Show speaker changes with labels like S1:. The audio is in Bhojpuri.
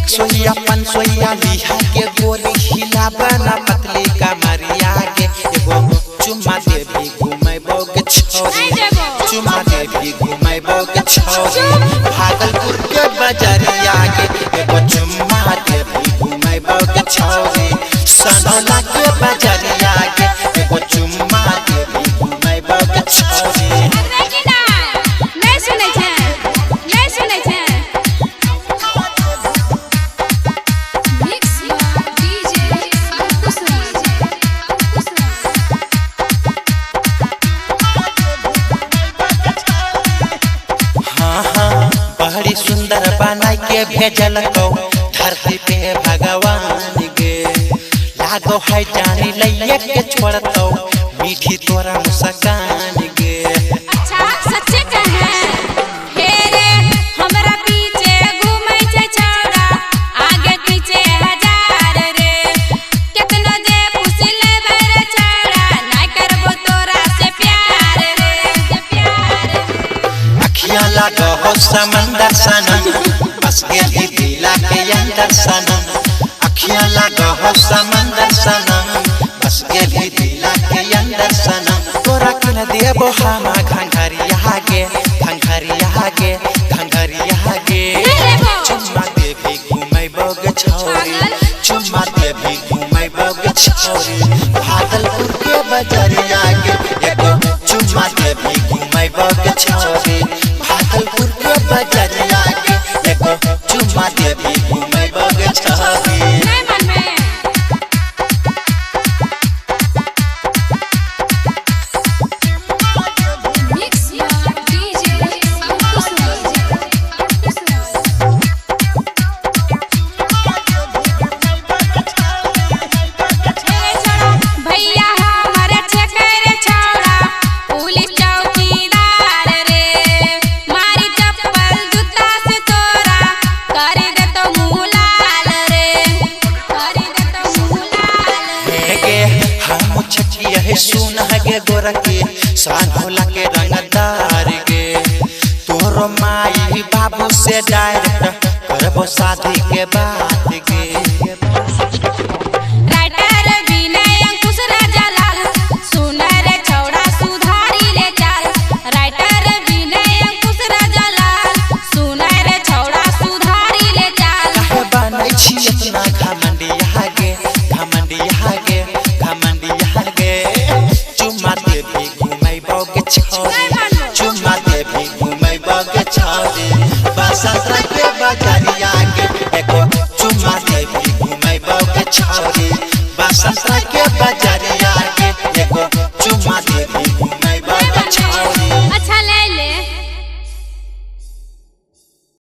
S1: सोया लिहा के गोली हिला बना पतली कमरिया के एगो चुम्मा दे भी घुमैबो के छोरी चुम्मा दे भी घुमैबो के छोरी भागलपुर के बजरिया के एगो चुम्मा दे भी घुमैबो के छोरी सनौला के बजरिया के एगो चुम्मा दे भी घुमैबो के छोरी। बड़ी सुंदर बनाई के भेजल को धरती पे भगवान गे लागो है जानी लइये के छोड़तो मीठी तोरा मुस्कान गे।
S2: अच्छा सच्चे कहे हे रे हमरा पीछे घूमै छै छौड़ा आगे पीछे हजार रे केतनो जे पूछ लेबै रे छौड़ा नै करबो तोरा से प्यार रे प्यार।
S1: अखियां लागो हो समंदर सनम बस गेली दिला के अंदर सनम अखियां लागो हो समंदर सनम बस गेली दिला के अंदर सनम तोरा के न देबो हम घंघरिया गे घंघरिया गे घंघरिया गे चुम्मा दे भी घुमैबो गे छोरी चुम्मा दे भी घुमैबो गे छोरी भागलपुर के बजरिया गे एगो चुम्मा दे भी घुमैबो गे छोरी भागलपुर के बजरिया के एगो चुम्मा दे भी घुमैबो गे छोरी। सुन गे गोरा के सानोला के रंगदार गे तोरो माई बाबू से डायरेक्ट करबो शादी के बात गे।